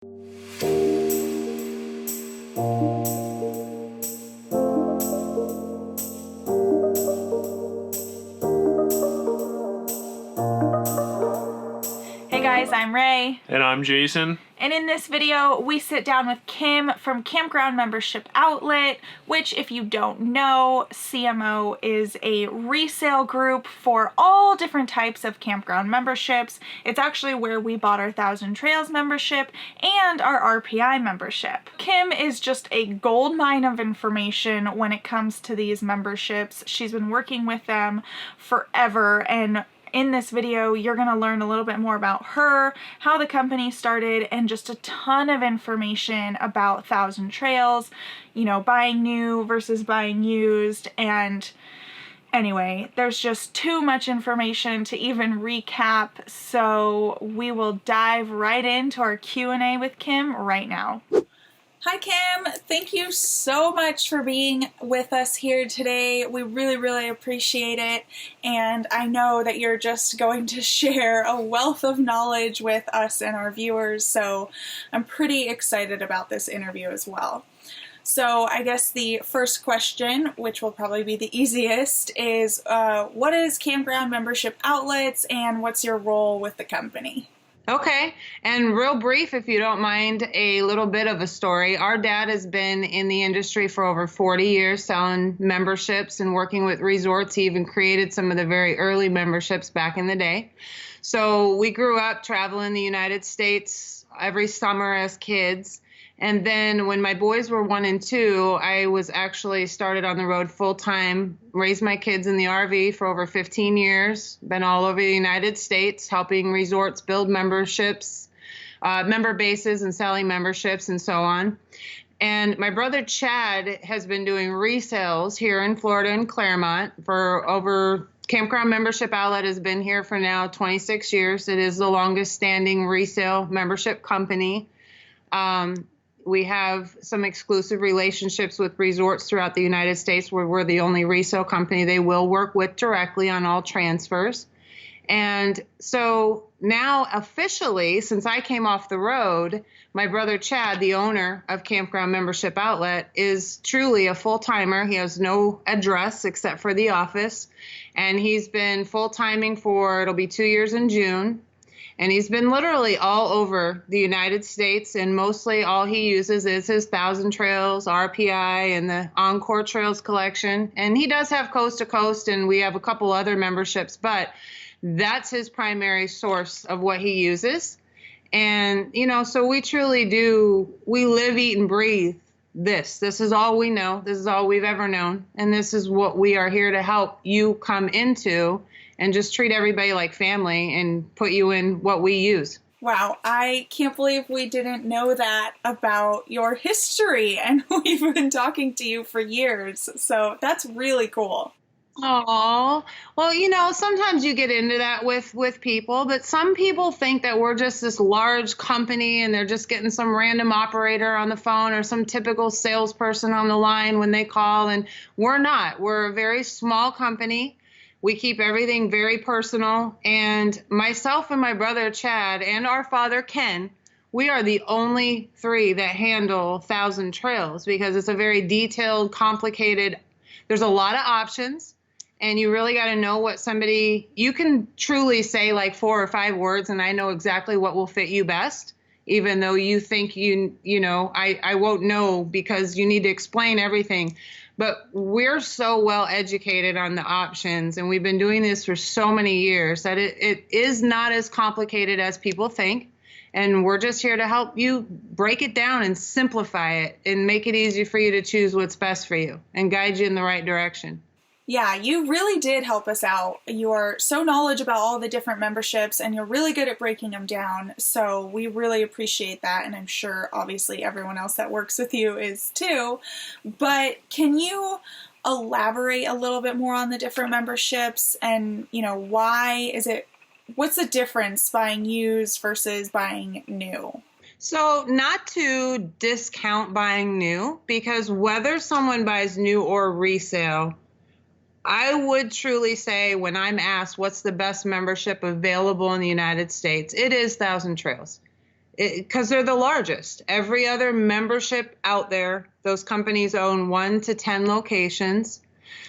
Hey guys, I'm Ray. And I'm Jason. And in this video, we sit down with Kim from Campground Membership Outlet, which, if you don't know, CMO is a resale group for all different types of campground memberships. It's actually where we bought our Thousand Trails membership and our RPI membership. Kim is just a gold mine of information when it comes to these memberships. She's been working with them forever, and in this video, you're going to learn a little bit more about her, how the company started, and just a ton of information about Thousand Trails, you know, buying new versus buying used. And anyway, there's just too much information to even recap, so we will dive right into our Q&A with Kim right now. Hi Kim, thank you so much for being with us here today. We really appreciate it, and I know that you're just going to share a wealth of knowledge with us and our viewers, so I'm pretty excited about this interview as well. So I guess the first question, which will probably be the easiest, is what is Campground Membership Outlets and what's your role with the company? Okay, and real brief, if you don't mind, a little bit of a story. Our dad has been in the industry for over 40 years selling memberships and working with resorts. He even created some of the very early memberships back in the day. So we grew up traveling the United States every summer as kids. And then when my boys were 1 and 2, I was actually started on the road full time, raised my kids in the RV for over 15 years, been all over the United States, helping resorts build memberships, member bases and selling memberships and so on. And my brother Chad has been doing resales here in Florida and Claremont for over Campground Membership Outlet has been here for now 26 years. It is the longest standing resale membership company. We have some exclusive relationships with resorts throughout the United States where we're the only resale company they will work with directly on all transfers. And so now officially, since I came off the road, my brother Chad, the owner of Campground Membership Outlet, is truly a full-timer. He has no address except for the office. And he's been full-timing for, it'll be 2 years in June. And he's been literally all over the United States, and mostly all he uses is his Thousand Trails, RPI, and the Encore Trails collection. And he does have Coast to Coast, and we have a couple other memberships, but that's his primary source of what he uses. And, you know, so we truly do, we live, eat, and breathe this. This is all we know. This is all we've ever known. And this is what we are here to help you come into, and just treat everybody like family and put you in what we use. Wow, I can't believe we didn't know that about your history, and we've been talking to you for years, so that's really cool. Oh, well, you know, sometimes you get into that with people, but some people think that we're just this large company and they're just getting some random operator on the phone or some typical salesperson on the line when they call, and we're not. We're a very small company. We keep everything very personal, and myself and my brother Chad and our father Ken, we are the only 3 that handle Thousand Trails because it's a very detailed, complicated, there's a lot of options, and you really got to know what somebody, you can truly say like 4 or 5 words and I know exactly what will fit you best, even though you think you know, I won't know because you need to explain everything. But we're so well educated on the options, and we've been doing this for so many years that it is not as complicated as people think. And we're just here to help you break it down and simplify it and make it easy for you to choose what's best for you and guide you in the right direction. Yeah, you really did help us out. You're so knowledgeable about all the different memberships, and you're really good at breaking them down. So we really appreciate that, and I'm sure obviously everyone else that works with you is too. But can you elaborate a little bit more on the different memberships and, you know, what's the difference buying used versus buying new? So not to discount buying new, because whether someone buys new or resale, I would truly say when I'm asked what's the best membership available in the United States, it is Thousand Trails. because they're the largest. Every other membership out there, those companies own 1 to 10 locations.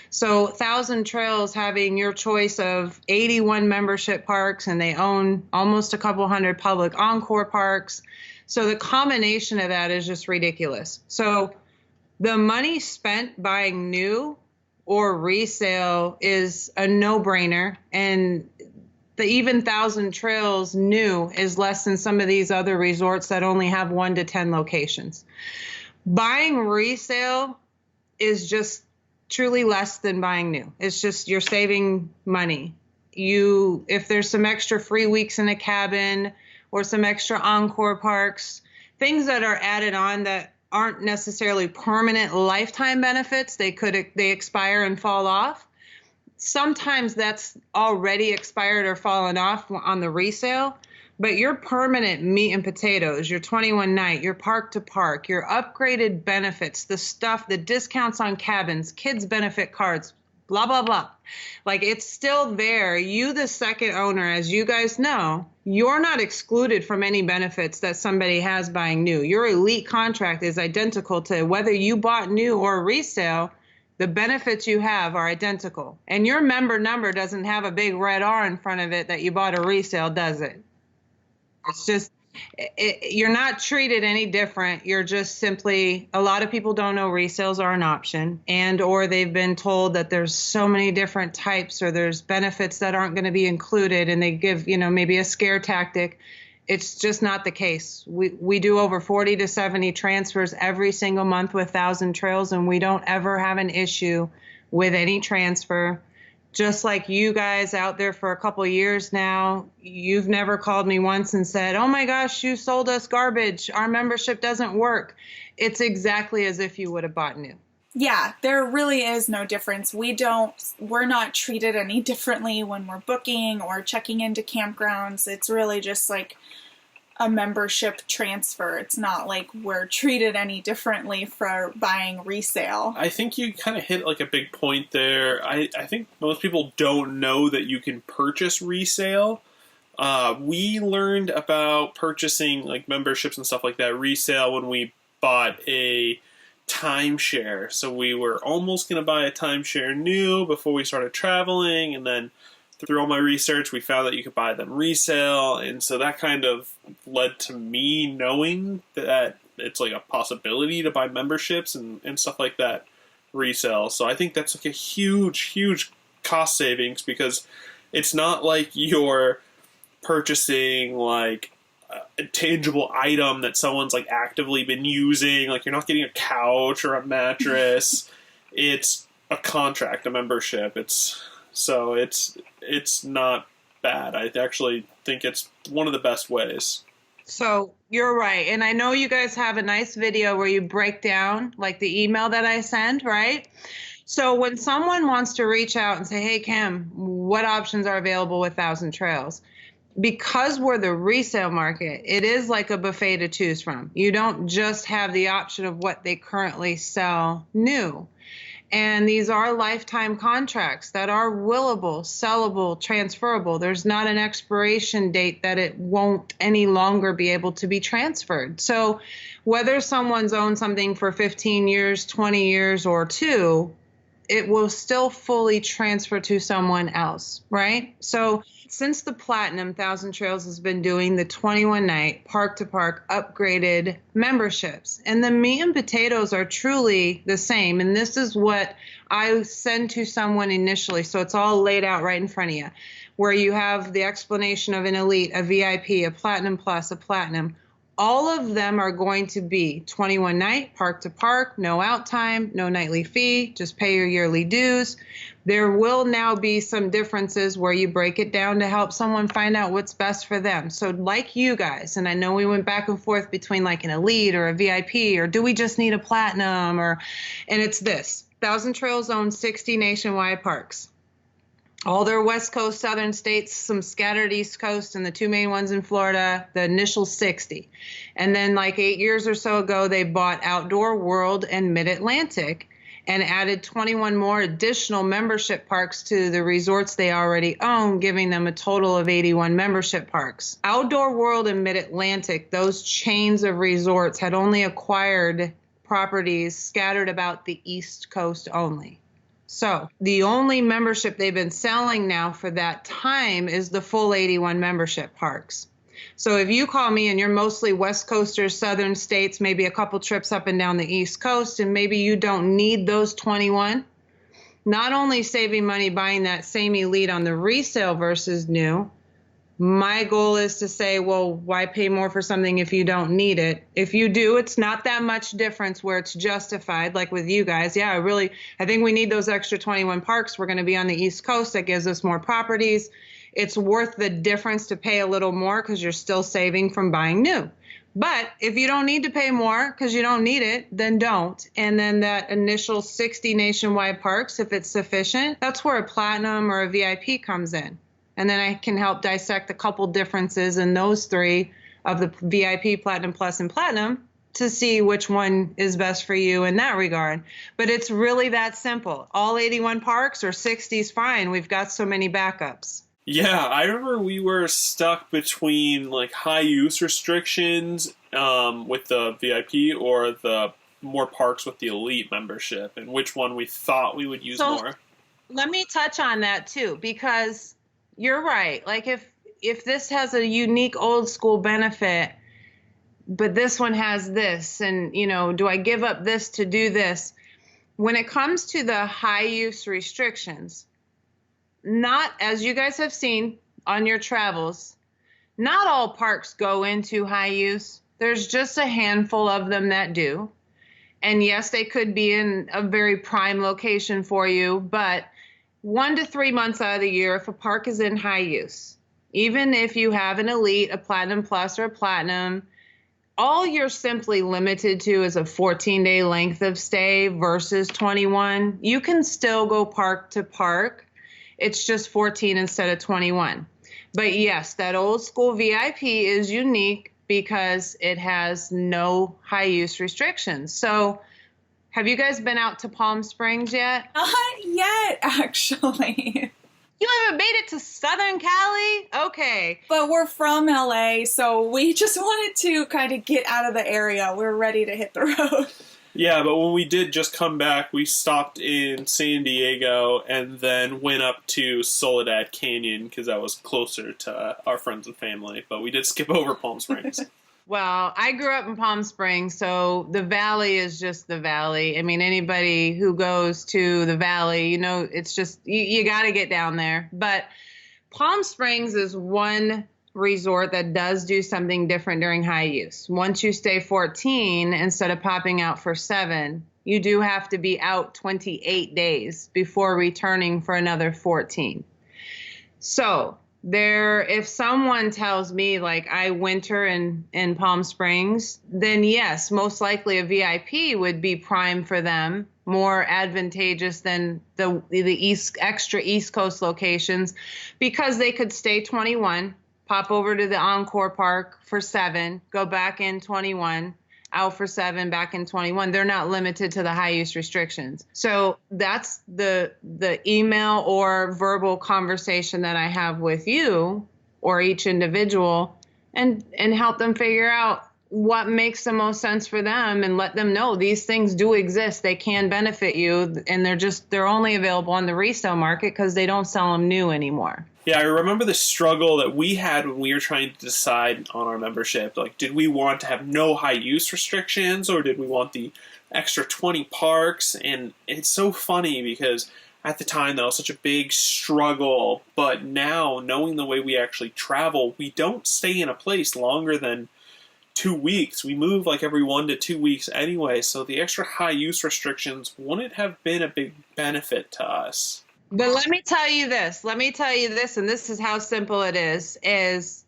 So Thousand Trails having your choice of 81 membership parks, and they own almost a couple hundred public Encore parks. So the combination of that is just ridiculous. So the money spent buying new or resale is a no-brainer. And the even Thousand Trails new is less than some of these other resorts that only have 1 to 10 locations. Buying resale is just truly less than buying new. It's just you're saving money. If there's some extra free weeks in a cabin or some extra Encore parks, things that are added on that aren't necessarily permanent lifetime benefits, they expire and fall off. Sometimes that's already expired or fallen off on the resale, but your permanent meat and potatoes, your 21 night, your park to park, your upgraded benefits, the stuff, the discounts on cabins, kids benefit cards, blah, blah, blah. Like, it's still there. You, the second owner, as you guys know, you're not excluded from any benefits that somebody has buying new. Your elite contract is identical to whether you bought new or resale. The benefits you have are identical. And your member number doesn't have a big red R in front of it that you bought a resale, does it? It's just, you're not treated any different. You're just simply, a lot of people don't know resales are an option, and or they've been told that there's so many different types or there's benefits that aren't going to be included, and they give, maybe a scare tactic. It's just not the case. We do over 40 to 70 transfers every single month with Thousand Trails, and we don't ever have an issue with any transfer. Just like you guys out there for a couple of years now, you've never called me once and said, oh my gosh, you sold us garbage. Our membership doesn't work. It's exactly as if you would have bought new. Yeah, there really is no difference. We're not treated any differently when we're booking or checking into campgrounds. It's really just like a membership transfer. It's not like we're treated any differently for buying resale. I think you kind of hit like a big point there. I think most people don't know that you can purchase resale. We learned about purchasing like memberships and stuff like that resale when we bought a timeshare. So we were almost going to buy a timeshare new before we started traveling, and then through all my research, we found that you could buy them resale, and so that kind of led to me knowing that it's like a possibility to buy memberships and stuff like that resale. So I think that's like a huge, huge cost savings, because it's not like you're purchasing like a tangible item that someone's like actively been using. Like, you're not getting a couch or a mattress. It's a contract, a membership. It's not bad. I actually think it's one of the best ways. So you're right. And I know you guys have a nice video where you break down like the email that I send, right? So when someone wants to reach out and say, hey, Kim, what options are available with Thousand Trails? Because we're the resale market, it is like a buffet to choose from. You don't just have the option of what they currently sell new. And these are lifetime contracts that are willable, sellable, transferable. There's not an expiration date that it won't any longer be able to be transferred. So whether someone's owned something for 15 years, 20 years, or 2, it will still fully transfer to someone else, right? So since the Platinum, Thousand Trails has been doing the 21-night park-to-park upgraded memberships. And the meat and potatoes are truly the same. And this is what I send to someone initially. So it's all laid out right in front of you, where you have the explanation of an elite, a VIP, a Platinum Plus, a Platinum. All of them are going to be 21-night, park-to-park, no out time, no nightly fee, just pay your yearly dues. There will now be some differences where you break it down to help someone find out what's best for them. So like you guys, and I know we went back and forth between like an elite or a VIP, or do we just need a Platinum, and it's this. Thousand Trails owns 60 nationwide parks. All their West Coast, southern states, some scattered East Coast, and the 2 main ones in Florida, the initial 60. And then like 8 years or so ago, they bought Outdoor World and Mid-Atlantic. and added 21 more additional membership parks to the resorts they already own, giving them a total of 81 membership parks. Outdoor World and Mid-Atlantic, those chains of resorts, had only acquired properties scattered about the East Coast only. So the only membership they've been selling now for that time is the full 81 membership parks. So if you call me and you're mostly West Coasters, southern states, maybe a couple trips up and down the East Coast, and maybe you don't need those 21, not only saving money buying that same elite on the resale versus new, my goal is to say, well, why pay more for something if you don't need it? If you do, it's not that much difference where it's justified, like with you guys. Yeah, I think we need those extra 21 parks. We're going to be on the East Coast. That gives us more properties. It's worth the difference to pay a little more because you're still saving from buying new. But if you don't need to pay more because you don't need it, then don't. And then that initial 60 nationwide parks, if it's sufficient, that's where a platinum or a VIP comes in. And then I can help dissect a couple differences in those three of the VIP, Platinum Plus, and Platinum to see which one is best for you in that regard. But it's really that simple. All 81 parks or 60 is fine. We've got so many backups. Yeah, I remember we were stuck between like high use restrictions with the VIP or the more parks with the elite membership, and which one we thought we would use more. Let me touch on that too, because you're right. Like if this has a unique old school benefit, but this one has this, and do I give up this to do this? When it comes to the high use restrictions, not, as you guys have seen on your travels, not all parks go into high use. There's just a handful of them that do. And yes, they could be in a very prime location for you, but 1 to 3 months out of the year, if a park is in high use, even if you have an elite, a Platinum Plus, or a Platinum, all you're simply limited to is a 14-day length of stay versus 21. You can still go park to park. It's just 14 instead of 21. But yes, that old school VIP is unique because it has no high use restrictions. So have you guys been out to Palm Springs yet? Not yet, actually. You haven't made it to Southern Cali? Okay. But we're from LA, so we just wanted to kind of get out of the area. We're ready to hit the road. Yeah, but when we did just come back, we stopped in San Diego and then went up to Soledad Canyon because that was closer to our friends and family. But we did skip over Palm Springs. Well, I grew up in Palm Springs, so the valley is just the valley. I mean, anybody who goes to the valley, it's just, you got to get down there. But Palm Springs is one resort that does do something different during high use. Once you stay 14, instead of popping out for 7, you do have to be out 28 days before returning for another 14. So if someone tells me like I winter in Palm Springs, then yes, most likely a VIP would be prime for them, more advantageous than the extra East Coast locations, because they could stay 21, pop over to the Encore Park for 7, go back in 21, out for 7, back in 21. They're not limited to the high use restrictions. So that's the email or verbal conversation that I have with you or each individual, and help them figure out what makes the most sense for them and let them know these things do exist. They can benefit you, and they're only available on the resale market because they don't sell them new anymore. Yeah, I remember the struggle that we had when we were trying to decide on our membership. Like, did we want to have no high use restrictions, or did we want the extra 20 parks? And it's so funny because at the time that was such a big struggle. But now, knowing the way we actually travel, we don't stay in a place longer than 2 weeks. We move like every 1 to 2 weeks anyway. So the extra high use restrictions wouldn't have been a big benefit to us. But let me tell you this, and this is how simple it is as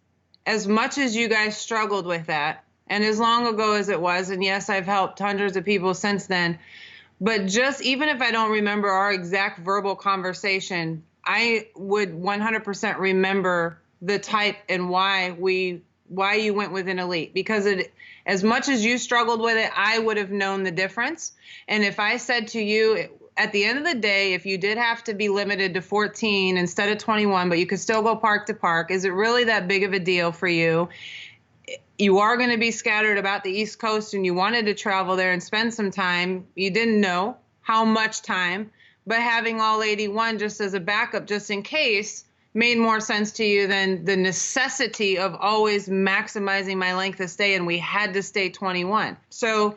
much as you guys struggled with that, and as long ago as it was, and yes, I've helped hundreds of people since then, but just even if I don't remember our exact verbal conversation, I would 100% remember the type and why we why you went with an elite, because as much as you struggled with it, I would have known the difference. And if I said to you, at the end of the day, if you did have to be limited to 14 instead of 21, but you could still go park to park, is it really that big of a deal for you? You are going to be scattered about the East Coast and you wanted to travel there and spend some time. You didn't know how much time, but having all 81 just as a backup, just in case, made more sense to you than the necessity of always maximizing my length of stay, and we had to stay 21. So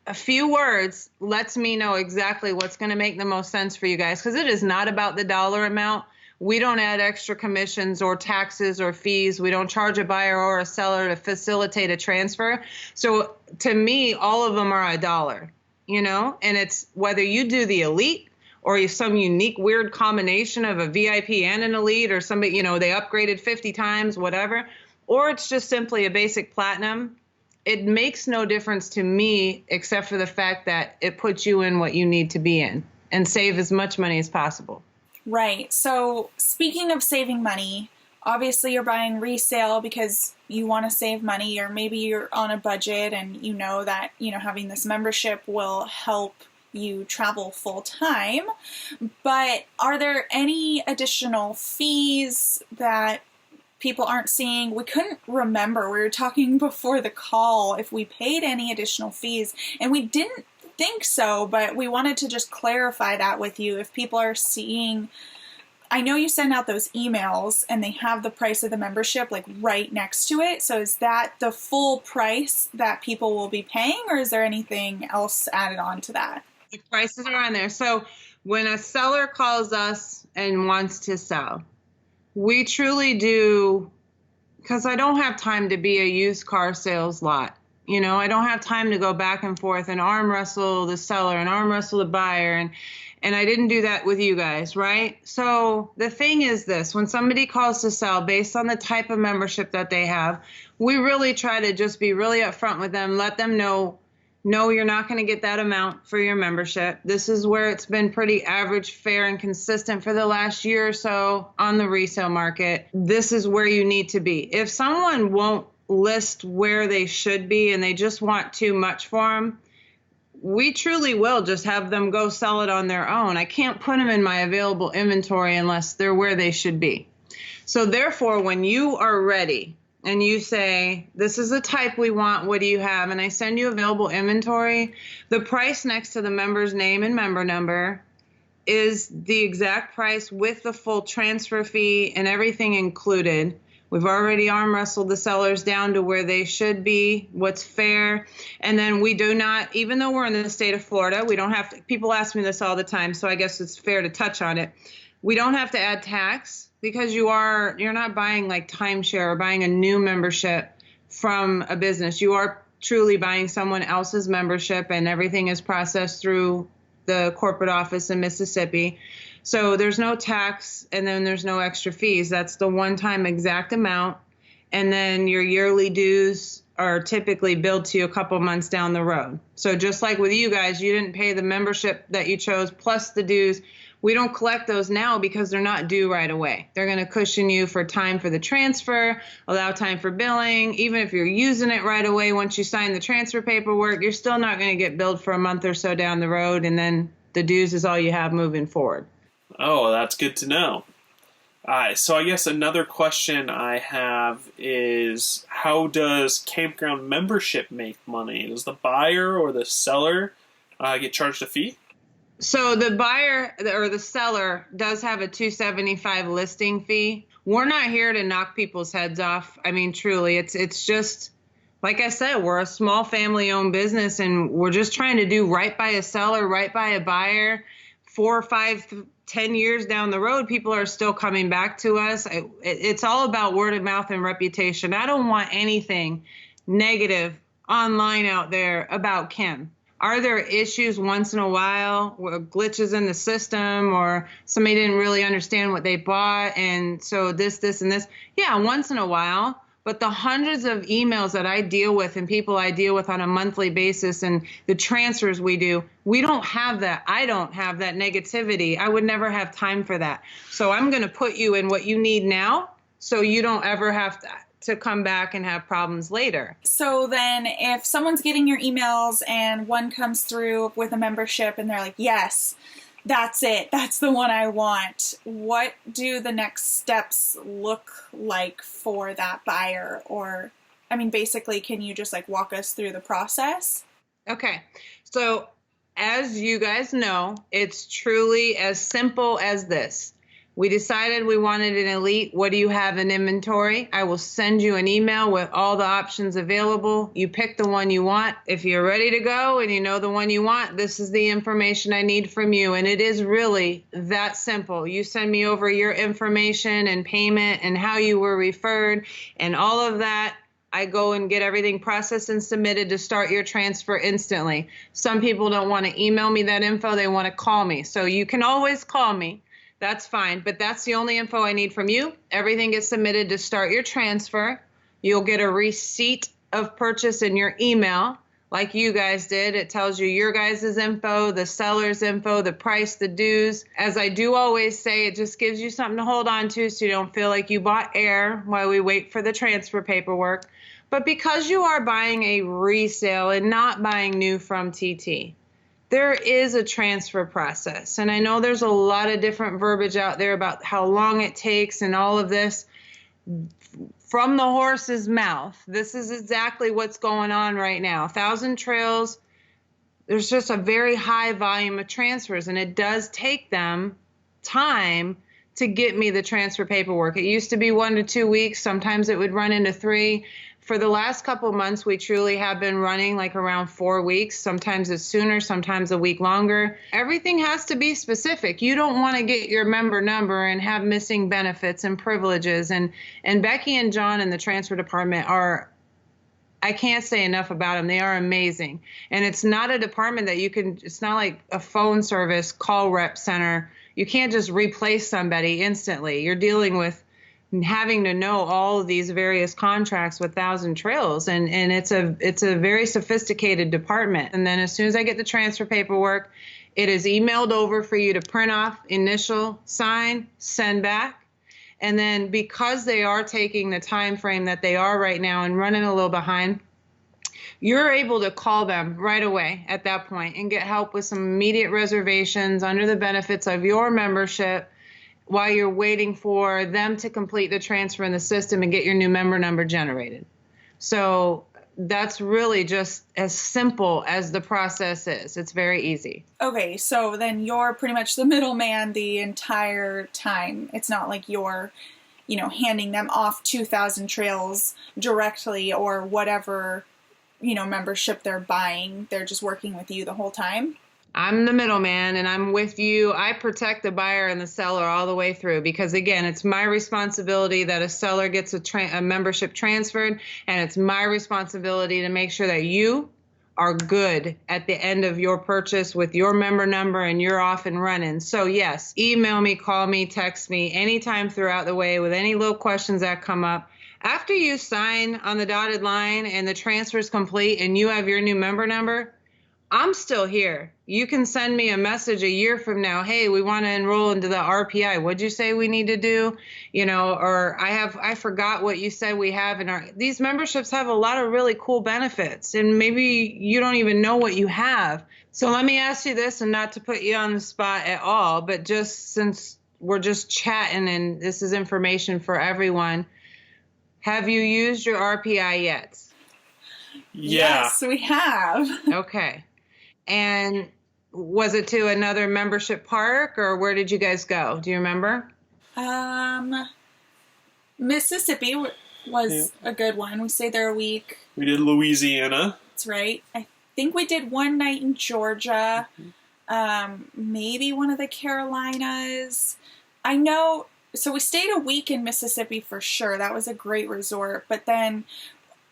a few words lets me know exactly what's going to make the most sense for you guys, because it is not about the dollar amount. We don't add extra commissions or taxes or fees. We don't charge a buyer or a seller to facilitate a transfer. So to me, all of them are $1, and it's whether you do the elite or some unique weird combination of a VIP and an elite, or somebody, they upgraded 50 times, whatever, or it's just simply a basic platinum. It makes no difference to me, except for the fact that it puts you in what you need to be in and save as much money as possible. Right. So speaking of saving money, obviously you're buying resale because you want to save money, or maybe you're on a budget and you know that, having this membership will help you travel full time. But are there any additional fees that people aren't seeing? We couldn't remember. We were talking before the call if we paid any additional fees, and we didn't think so, but we wanted to just clarify that with you. If people are seeing, I know you send out those emails and they have the price of the membership like right next to it. So is that the full price that people will be paying, or is there anything else added on to that? The prices are on there. So when a seller calls us and wants to sell, we truly do, because I don't have time to be a used car sales lot. I don't have time to go back and forth and arm wrestle the seller and arm wrestle the buyer. And I didn't do that with you guys, right? So the thing is this, when somebody calls to sell based on the type of membership that they have, we really try to just be really upfront with them, let them know, no, you're not going to get that amount for your membership. This is where it's been pretty average, fair, and consistent for the last year or so on the resale market. This is where you need to be. If someone won't list where they should be and they just want too much for them, we truly will just have them go sell it on their own. I can't put them in my available inventory unless they're where they should be. So therefore, when you are ready and you say, this is the type we want, what do you have? And I send you available inventory, the price next to the member's name and member number is the exact price with the full transfer fee and everything included. We've already arm wrestled the sellers down to where they should be, what's fair. And then we do not, even though we're in the state of Florida, we don't have to, people ask me this all the time, so I guess it's fair to touch on it. We don't have to add tax because you're not buying like timeshare or buying a new membership from a business. You are truly buying someone else's membership, and everything is processed through the corporate office in Mississippi. So there's no tax, and then there's no extra fees. That's the one-time exact amount. And then your yearly dues are typically billed to you a couple months down the road. So just like with you guys, you didn't pay the membership that you chose plus the dues. We don't collect those now because they're not due right away. They're going to cushion you for time for the transfer, allow time for billing. Even if you're using it right away, once you sign the transfer paperwork, you're still not going to get billed for a month or so down the road. And then the dues is all you have moving forward. Oh, that's good to know. So I guess another question I have is, how does Campground membership make money? Does the buyer or the seller get charged a fee? So the buyer or the seller does have a $275 listing fee. We're not here to knock people's heads off. I mean, truly, it's just, like I said, we're a small family-owned business, and we're just trying to do right by a seller, right by a buyer. 4 or 5, 10 years down the road, people are still coming back to us. It's all about word of mouth and reputation. I don't want anything negative online out there about Kim. Are there issues once in a while, or glitches in the system, or somebody didn't really understand what they bought, and so this, and this? Yeah, once in a while. But the hundreds of emails that I deal with and people I deal with on a monthly basis and the transfers we do, we don't have that. I don't have that negativity. I would never have time for that. So I'm going to put you in what you need now so you don't ever have to come back and have problems later. So then if someone's getting your emails and one comes through with a membership and they're like, yes, that's it, that's the one I want, what do the next steps look like for that buyer? Or, I mean, basically, can you just like walk us through the process? Okay. So as you guys know, it's truly as simple as this. We decided we wanted an Elite. What do you have in inventory? I will send you an email with all the options available. You pick the one you want. If you're ready to go and you know the one you want, this is the information I need from you. And it is really that simple. You send me over your information and payment and how you were referred and all of that. I go and get everything processed and submitted to start your transfer instantly. Some people don't want to email me that info. They want to call me. So you can always call me. That's fine, but that's the only info I need from you. Everything gets submitted to start your transfer. You'll get a receipt of purchase in your email, like you guys did. It tells you your guys' info, the seller's info, the price, the dues. As I do always say, it just gives you something to hold on to so you don't feel like you bought air while we wait for the transfer paperwork. But because you are buying a resale and not buying new from TT, there is a transfer process. And I know there's a lot of different verbiage out there about how long it takes and all of this. From the horse's mouth, this is exactly what's going on right now. 1,000 Trails, there's just a very high volume of transfers, and it does take them time to get me the transfer paperwork. It used to be 1 to 2 weeks. Sometimes it would run into 3. For the last couple of months, we truly have been running like around 4 weeks. Sometimes it's sooner, sometimes a week longer. Everything has to be specific. You don't want to get your member number and have missing benefits and privileges. And Becky and John in the transfer department are, I can't say enough about them. They are amazing. And it's not a department that you can, it's not like a phone service, call rep center. You can't just replace somebody instantly. You're dealing with having to know all of these various contracts with 1,000 Trails, and it's a very sophisticated department. And then as soon as I get the transfer paperwork, it is emailed over for you to print off, initial, sign, send back. And then because they are taking the time frame that they are right now and running a little behind, you're able to call them right away at that point and get help with some immediate reservations under the benefits of your membership, while you're waiting for them to complete the transfer in the system and get your new member number generated. So that's really just as simple as the process is. It's very easy. Okay, so then you're pretty much the middleman the entire time. It's not like you're, handing them off 2,000 Trails directly or whatever, membership they're buying. They're just working with you the whole time. I'm the middleman and I'm with you. I protect the buyer and the seller all the way through because, again, it's my responsibility that a seller gets a membership transferred, and it's my responsibility to make sure that you are good at the end of your purchase with your member number and you're off and running. So, yes, email me, call me, text me anytime throughout the way with any little questions that come up. After you sign on the dotted line and the transfer is complete and you have your new member number, I'm still here. You can send me a message a year from now. Hey, we want to enroll into the RPI. What'd you say we need to do? Or I forgot what you said we have in these memberships have a lot of really cool benefits, and maybe you don't even know what you have. So let me ask you this, and not to put you on the spot at all, but just since we're just chatting and this is information for everyone, have you used your RPI yet? Yeah. Yes, we have. Okay. And was it to another membership park, or where did you guys go? Do you remember? Mississippi was a good one. We stayed there a week. We did Louisiana. That's right. I think we did one night in Georgia. Maybe one of the Carolinas. I know. So we stayed a week in Mississippi for sure. That was a great resort. But then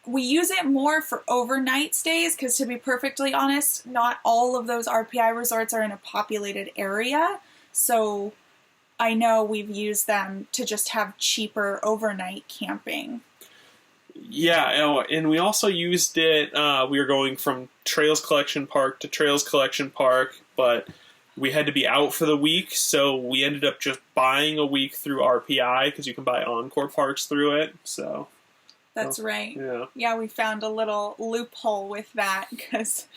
we use it more for overnight stays because, to be perfectly honest, not all of those RPI resorts are in a populated area. So I know we've used them to just have cheaper overnight camping. Yeah, and we also used it, we were going from Trails Collection Park to Trails Collection Park, but we had to be out for the week, so we ended up just buying a week through RPI because you can buy Encore Parks through it, so That's right. Yeah. Yeah, we found a little loophole with that because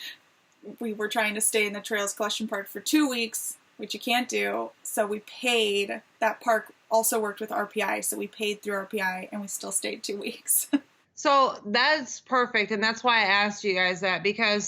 we were trying to stay in the Trails Collection Park for 2 weeks, which you can't do. So we paid. That park also worked with RPI, so we paid through RPI, and we still stayed 2 weeks. So that's perfect, and that's why I asked you guys that, because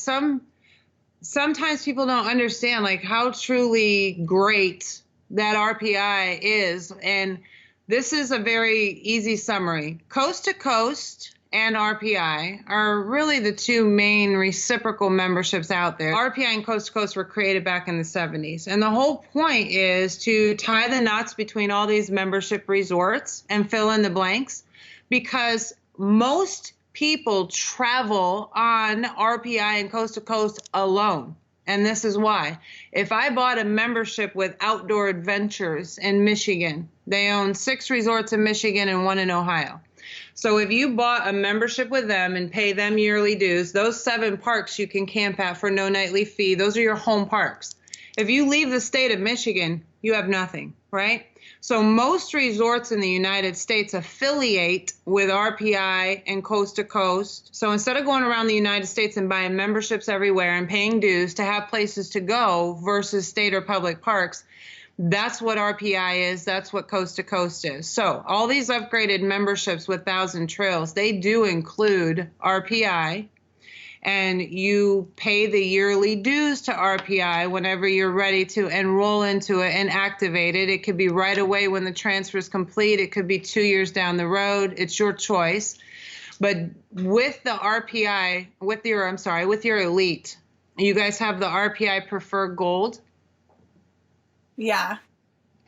sometimes people don't understand like how truly great that RPI is. And this is a very easy summary. Coast to Coast and RPI are really the two main reciprocal memberships out there. RPI and Coast to Coast were created back in the 70s. And the whole point is to tie the knots between all these membership resorts and fill in the blanks, because most people travel on RPI and Coast to Coast alone. And this is why. If I bought a membership with Outdoor Adventures in Michigan, they own 6 resorts in Michigan and 1 in Ohio. So if you bought a membership with them and pay them yearly dues, those 7 parks you can camp at for no nightly fee. Those are your home parks. If you leave the state of Michigan, you have nothing, right? So most resorts in the United States affiliate with RPI and Coast to Coast. So instead of going around the United States and buying memberships everywhere and paying dues to have places to go versus state or public parks, that's what RPI is. That's what Coast to Coast is. So all these upgraded memberships with 1,000 Trails, they do include RPI. And you pay the yearly dues to RPI whenever you're ready to enroll into it and activate it. It could be right away when the transfer is complete. It could be 2 years down the road. It's your choice. But with the RPI, with your Elite, you guys have the RPI Preferred Gold. Yeah.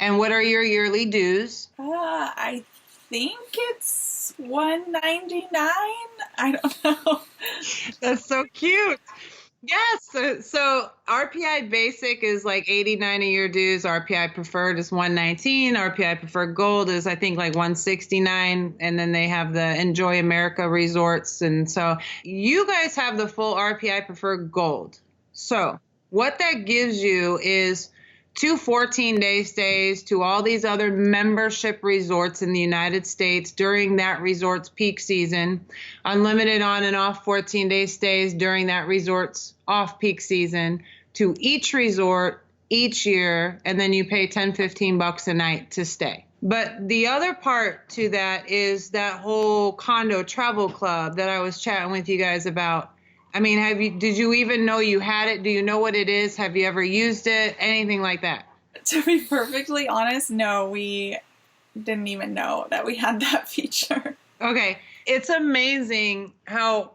And what are your yearly dues? I think it's $199. I don't know. That's so cute. Yes. So RPI Basic is like $89 a year dues. RPI Preferred is $119. RPI Preferred Gold is, I think, like $169. And then they have the Enjoy America resorts. And so you guys have the full RPI Preferred Gold. So what that gives you is 2 14-day stays to all these other membership resorts in the United States during that resort's peak season, unlimited on and off 14-day stays during that resort's off-peak season to each resort each year, and then you pay $10-15 a night to stay. But the other part to that is that whole condo travel club that I was chatting with you guys about. I mean, did you even know you had it? Do you know what it is? Have you ever used it? Anything like that? To be perfectly honest, no, we didn't even know that we had that feature. Okay. It's amazing how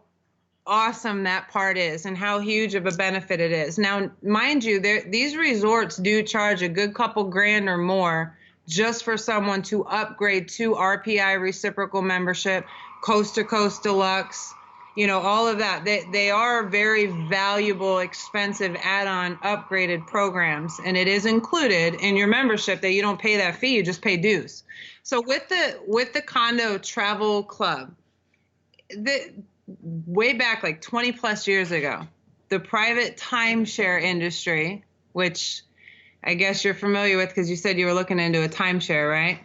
awesome that part is and how huge of a benefit it is. Now, mind you, these resorts do charge a good couple grand or more just for someone to upgrade to RPI reciprocal membership, Coast to Coast Deluxe, all of that. They are very valuable, expensive add-on upgraded programs, and it is included in your membership that you don't pay that fee, you just pay dues. So with the condo travel club, way back like 20 plus years ago, the private timeshare industry, which I guess you're familiar with because you said you were looking into a timeshare, right?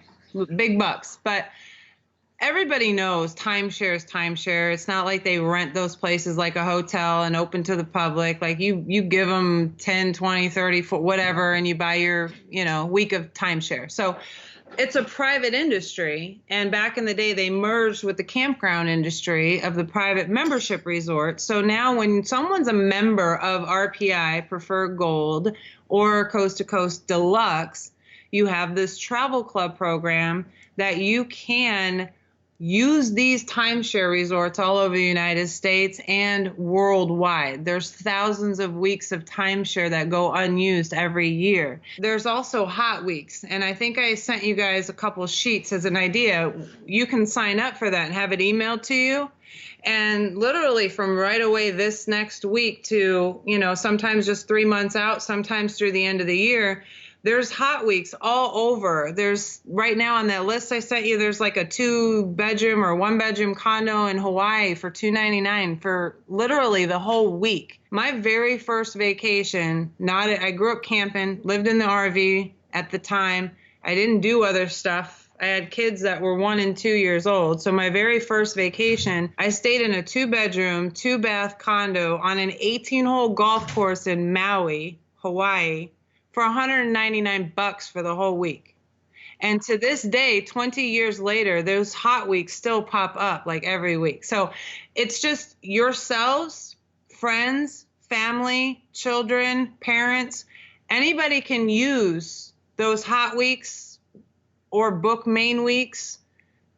Big bucks, but everybody knows timeshare is timeshare. It's not like they rent those places like a hotel and open to the public. Like you give them 10, 20, 30, whatever, and you buy your, week of timeshare. So it's a private industry. And back in the day, they merged with the campground industry of the private membership resort. So now when someone's a member of RPI Preferred Gold or Coast to Coast Deluxe, you have this travel club program that you can use these timeshare resorts all over the United States and worldwide. There's thousands of weeks of timeshare that go unused every year. There's also hot weeks, and I think I sent you guys a couple sheets as an idea. You can sign up for that and have it emailed to you. And literally from right away this next week to, sometimes just 3 months out, sometimes through the end of the year, there's hot weeks all over. There's right now on that list I sent you, there's like a 2-bedroom or 1-bedroom condo in Hawaii for $299 for literally the whole week. My very first vacation, I grew up camping, lived in the RV at the time. I didn't do other stuff. I had kids that were 1 and 2 years old. So my very first vacation, I stayed in a 2-bedroom, 2-bath condo on an 18-hole golf course in Maui, Hawaii, for $199 for the whole week. And to this day, 20 years later, those hot weeks still pop up like every week. So it's just yourselves, friends, family, children, parents, anybody can use those hot weeks or book main weeks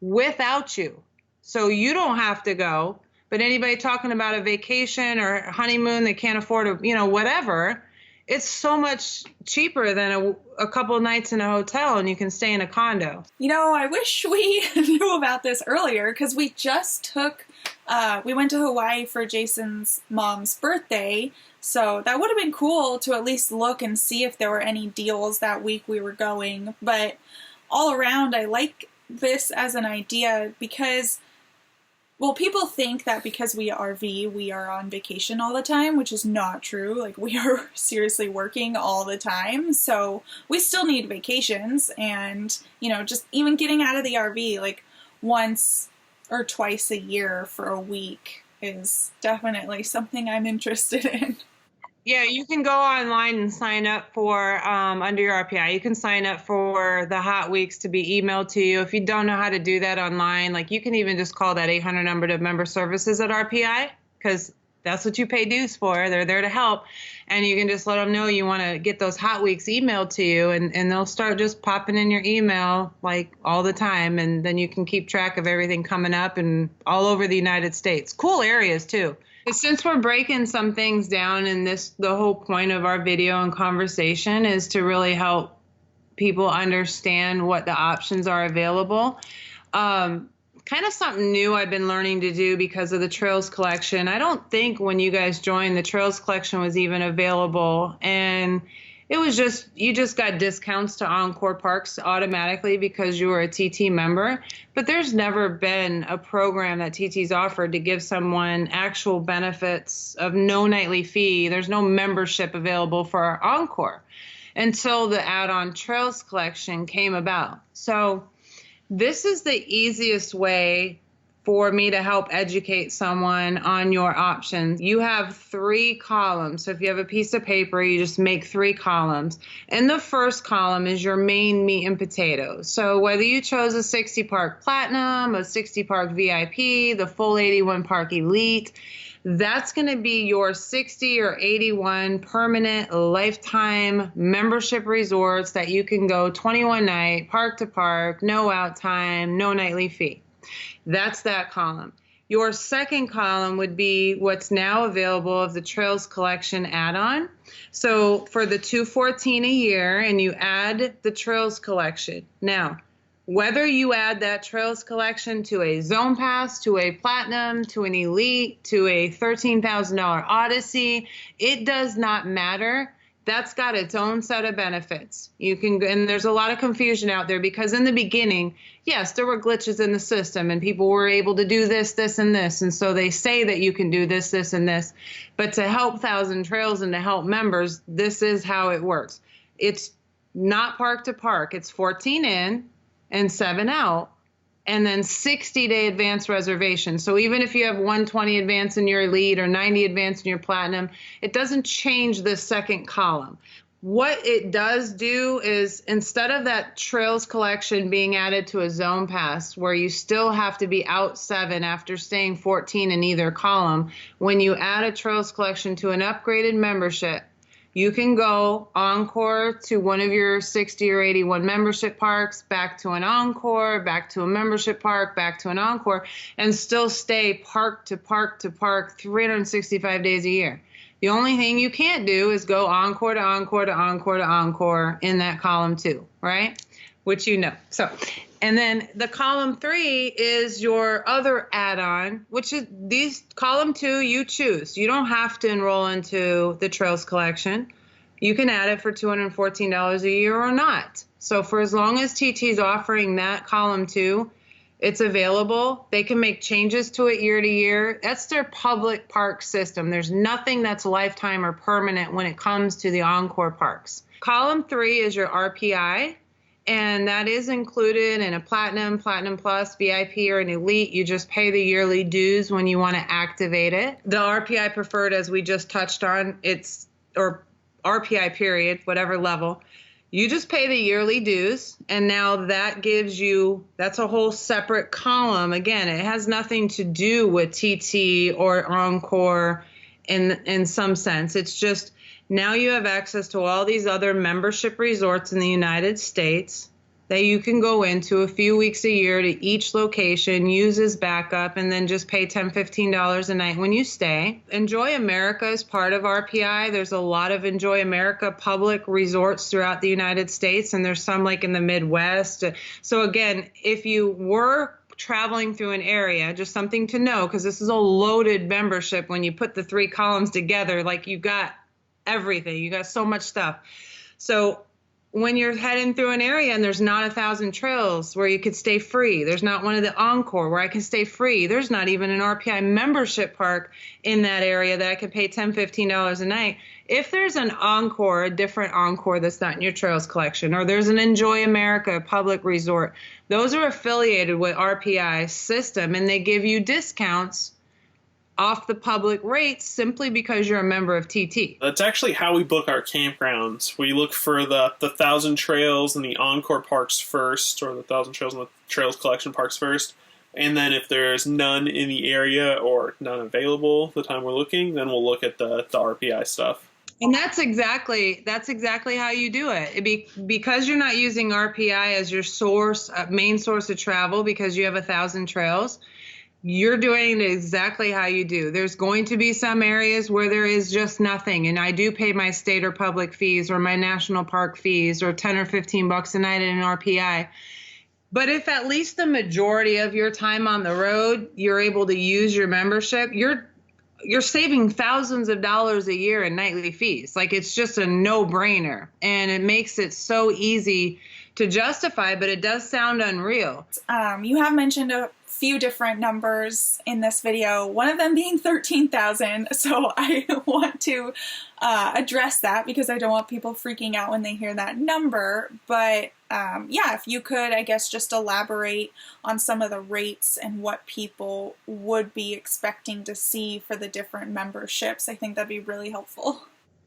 without you. So you don't have to go, but anybody talking about a vacation or honeymoon, they can't afford whatever, it's so much cheaper than a couple nights in a hotel, and you can stay in a condo. I wish we knew about this earlier, because we just we went to Hawaii for Jason's mom's birthday, so that would have been cool to at least look and see if there were any deals that week we were going. But all around, I like this as an idea because, well, people think that because we RV, we are on vacation all the time, which is not true. Like, we are seriously working all the time. So we still need vacations, and, just even getting out of the RV like once or twice a year for a week is definitely something I'm interested in. Yeah, you can go online and sign up for, under your RPI, you can sign up for the hot weeks to be emailed to you. If you don't know how to do that online, like, you can even just call that 800 number to member services at RPI, because that's what you pay dues for. They're there to help. And you can just let them know you want to get those hot weeks emailed to you, and they'll start just popping in your email like all the time. And then you can keep track of everything coming up and all over the United States. Cool areas too. Since we're breaking some things down, and the whole point of our video and conversation is to really help people understand what the options are available. Kind of something new I've been learning to do because of the Trails Collection. I don't think when you guys joined, the Trails Collection was even available. And it was you just got discounts to Encore Parks automatically because you were a TT member. But there's never been a program that TT's offered to give someone actual benefits of no nightly fee. There's no membership available for Encore until the add-on Trails Collection came about. So this is the easiest way for me to help educate someone on your options. You have 3 columns. So if you have a piece of paper, you just make 3 columns. And the first column is your main meat and potatoes. So whether you chose a 60 park Platinum, a 60 park VIP, the full 81 park Elite, that's going to be your 60 or 81 permanent lifetime membership resorts that you can go 21 night, park to park, no out time, no nightly fee. That's that column. Your second column would be what's now available of the Trails Collection add-on. So for the $214 a year, and you add the Trails Collection. Now, whether you add that Trails Collection to a Zone Pass, to a Platinum, to an Elite, to a $13,000 Odyssey, it does not matter. That's got its own set of benefits. And there's a lot of confusion out there because in the beginning, yes, there were glitches in the system and people were able to do this, this, and this. And so they say that you can do this, this, and this. But to help Thousand Trails and to help members, this is how it works. It's not park to park. It's 14 in and 7 out, and then 60-day advance reservation. So even if you have 120 advance in your Elite or 90 advance in your Platinum, it doesn't change the second column. What it does do is instead of that Trails Collection being added to a Zone Pass where you still have to be out 7 after staying 14 in either column, when you add a Trails Collection to an upgraded membership, you can go Encore to one of your 60 or 81 membership parks, back to an Encore, back to a membership park, back to an Encore, and still stay park to park to park 365 days a year. The only thing you can't do is go Encore to Encore to Encore to Encore in that column 2, right? Which you know. So, and then the column 3 is your other add-on, which is column 2 you choose. You don't have to enroll into the Trails Collection. You can add it for $214 a year or not. So for as long as TT's offering that column 2, it's available. They can make changes to it year to year. That's their public park system. There's nothing that's lifetime or permanent when it comes to the Encore parks. Column 3 is your RPI. And that is included in a Platinum, Platinum Plus, VIP, or an Elite. You just pay the yearly dues when you want to activate it. The RPI Preferred, as we just touched on, or RPI period, whatever level, you just pay the yearly dues. And now that gives you, that's a whole separate column. Again, it has nothing to do with TT or Encore in some sense. It's just, now you have access to all these other membership resorts in the United States that you can go into a few weeks a year to each location, use as backup, and then just pay $10, $15 a night when you stay. Enjoy America is part of RPI. There's a lot of Enjoy America public resorts throughout the United States, and there's some like in the Midwest. So again, if you were traveling through an area, just something to know, because this is a loaded membership when you put the three columns together, like you got everything. You got so much stuff. So when you're heading through an area and there's not 1,000 trails where you could stay free, there's not one of the Encore where I can stay free, there's not even an RPI membership park in that area that I could pay $10, $15 a night. If there's an Encore, a different Encore that's not in your trails collection, or there's an Enjoy America public resort, those are affiliated with RPI system, and they give you discounts off the public rates simply because you're a member of TT. That's actually how we book our campgrounds. We look for the 1,000 trails and the Encore parks first, or the 1,000 trails and the Trails Collection parks first. And then if there's none in the area or none available the time we're looking, then we'll look at the RPI stuff. And that's exactly how you do it. Because you're not using RPI as your source, main source of travel, because you have 1,000 trails, you're doing it exactly how you do. There's going to be some areas where there is just nothing, and I do pay my state or public fees or my national park fees or 10 or 15 bucks a night in an RPI. But if at least the majority of your time on the road, you're able to use your membership, you're saving thousands of dollars a year in nightly fees. Like, it's just a no-brainer, and it makes it so easy to justify, but it does sound unreal. You have mentioned a few different numbers in this video, one of them being 13,000. So I want to address that because I don't want people freaking out when they hear that number. But yeah, if you could, I guess, just elaborate on some of the rates and what people would be expecting to see for the different memberships, I think that'd be really helpful.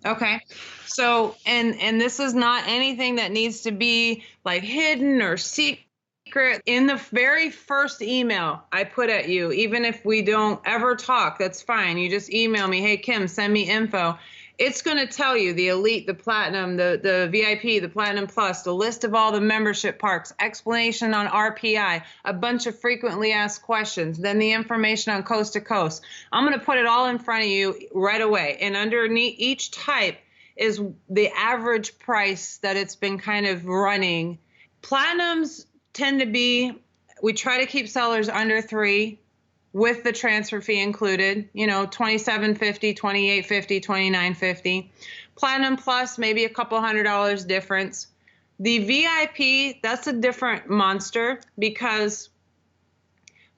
Okay. So, and this is not anything that needs to be like hidden or secret. In the very first email I put at you, even if we don't ever talk, that's fine. You just email me, hey, Kim, send me info. It's going to tell you the Elite, the Platinum, the VIP, the Platinum Plus, the list of all the membership parks, explanation on RPI, a bunch of frequently asked questions, then the information on coast to coast. I'm going to put it all in front of you right away. And underneath each type is the average price that it's been kind of running. Platinums tend to be, we try to keep sellers under $3 with the transfer fee included, $27.50, $28.50, $29.50. Platinum Plus, maybe a couple $100 difference. The VIP, that's a different monster because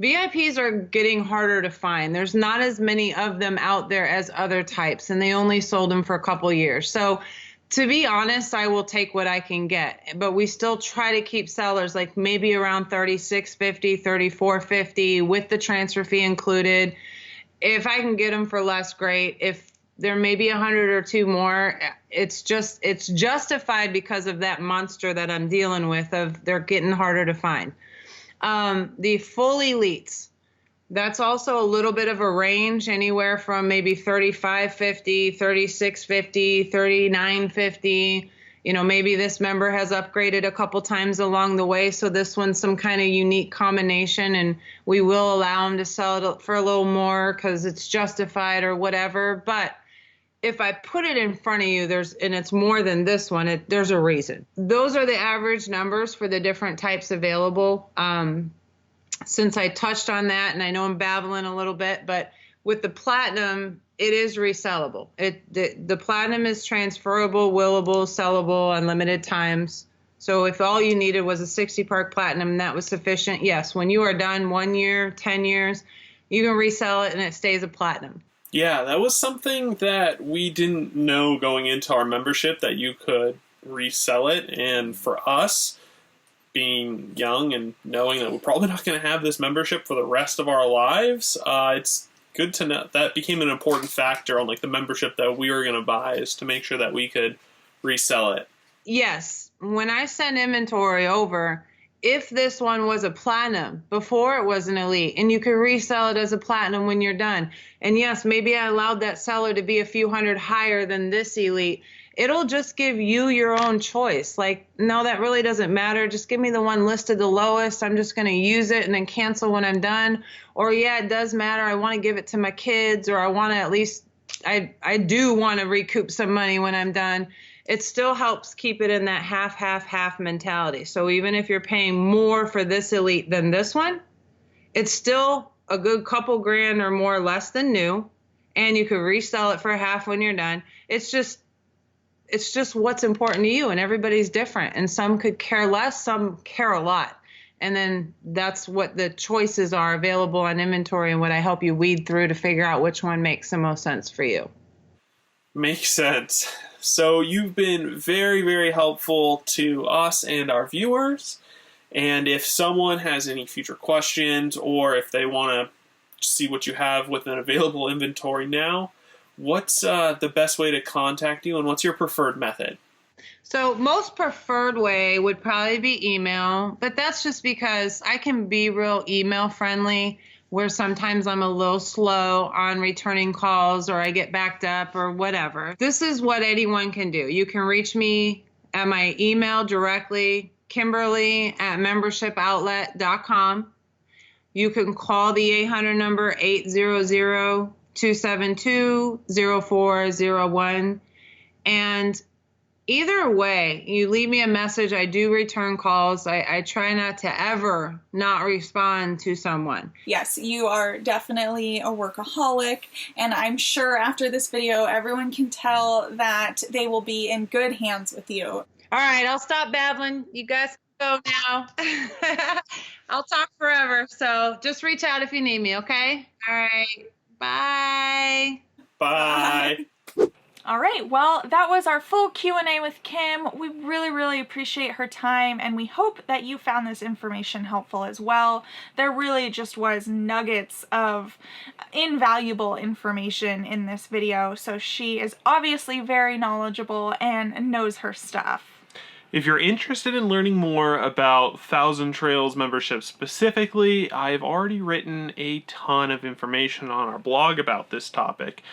VIPs are getting harder to find. There's not as many of them out there as other types, and they only sold them for a couple years. So to be honest, I will take what I can get, but we still try to keep sellers like maybe around $36.50, $34.50 with the transfer fee included. If I can get them for less, great. If there may be 100 or two more, it's justified because of that monster that I'm dealing with of they're getting harder to find. The full elites, that's also a little bit of a range, anywhere from maybe $35.50, $36.50, $39.50. Maybe this member has upgraded a couple times along the way, so this one's some kind of unique combination, and we will allow them to sell it for a little more because it's justified or whatever. But if I put it in front of you, and it's more than this one, there's a reason. Those are the average numbers for the different types available. Since I touched on that, and I know I'm babbling a little bit, but with the Platinum, it is resellable. The Platinum is transferable, willable, sellable, unlimited times. So if all you needed was a 60-park Platinum and that was sufficient, yes, when you are done 1 year, 10 years, you can resell it and it stays a Platinum. Yeah, that was something that we didn't know going into our membership, that you could resell it. And for us, being young and knowing that we're probably not going to have this membership for the rest of our lives, it's good to know that became an important factor on like the membership that we were going to buy, is to make sure that we could resell it. Yes. When I send inventory over, if this one was a platinum before it was an elite, and you could resell it as a platinum when you're done. And yes, maybe I allowed that seller to be a few hundred higher than this elite. It'll just give you your own choice. Like, no, that really doesn't matter. Just give me the one listed the lowest. I'm just going to use it and then cancel when I'm done. Or yeah, it does matter. I want to give it to my kids, or I want to at least, I do want to recoup some money when I'm done. It still helps keep it in that half mentality. So even if you're paying more for this elite than this one, it's still a good couple grand or more less than new, and you could resell it for half when you're done. It's just what's important to you, and everybody's different. And some could care less, some care a lot. And then that's what the choices are available on inventory, and what I help you weed through to figure out which one makes the most sense for you. Makes sense. So you've been very, very helpful to us and our viewers. And if someone has any future questions, or if they want to see what you have with an available inventory now, what's the best way to contact you, and what's your preferred method? So most preferred way would probably be email, but that's just because I can be real email friendly, where sometimes I'm a little slow on returning calls, or I get backed up or whatever. This is what anyone can do. You can reach me at my email directly, Kimberly@membershipoutlet.com. You can call the 800 number, 800-272-0401. And either way, you leave me a message. I do return calls. I try not to ever not respond to someone. Yes, you are definitely a workaholic, and I'm sure after this video, everyone can tell that they will be in good hands with you. All right, I'll stop babbling. You guys can go now. I'll talk forever, so just reach out if you need me, okay? All right, bye. Bye. All right, well, that was our full Q&A with Kim. We really, really appreciate her time, and we hope that you found this information helpful as well. There really just was nuggets of invaluable information in this video, so she is obviously very knowledgeable and knows her stuff. If you're interested in learning more about Thousand Trails membership specifically, I've already written a ton of information on our blog about this topic.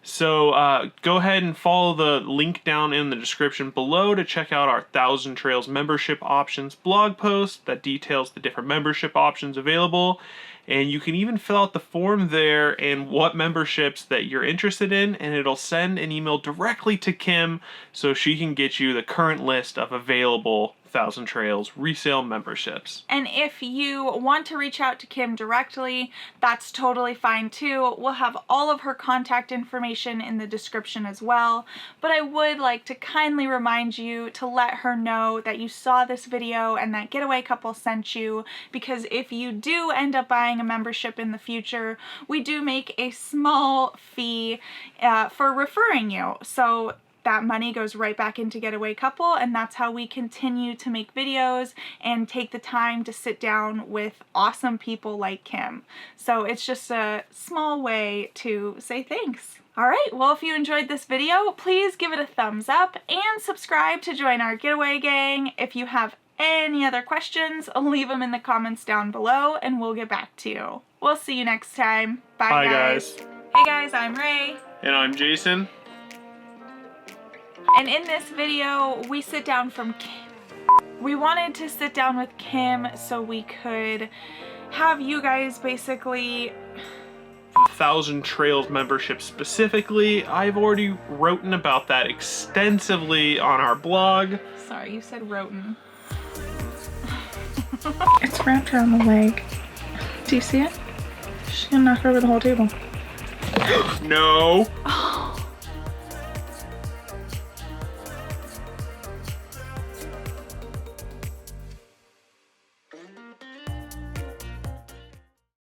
So go ahead and follow the link down in the description below to check out our Thousand Trails membership options blog post that details the different membership options available. And you can even fill out the form there and what memberships that you're interested in, and it'll send an email directly to Kim so she can get you the current list of available Thousand Trails resale memberships. And if you want to reach out to Kim directly, that's totally fine too. We'll have all of her contact information in the description as well. But I would like to kindly remind you to let her know that you saw this video and that Getaway Couple sent you, because if you do end up buying a membership in the future, we do make a small fee for referring you. So that money goes right back into Getaway Couple, and that's how we continue to make videos and take the time to sit down with awesome people like Kim. So it's just a small way to say thanks. Alright, well, if you enjoyed this video, please give it a thumbs up and subscribe to join our Getaway gang. If you have any other questions, leave them in the comments down below and we'll get back to you. We'll see you next time. Bye, guys. Hey guys, I'm Ray. And I'm Jason. And in this video, we sit down from Kim. We wanted to sit down with Kim so we could have you guys basically... Thousand Trails membership specifically, I've already written about that extensively on our blog. Sorry, you said roten. It's wrapped around the leg. Do you see it? She's gonna knock over the whole table. No.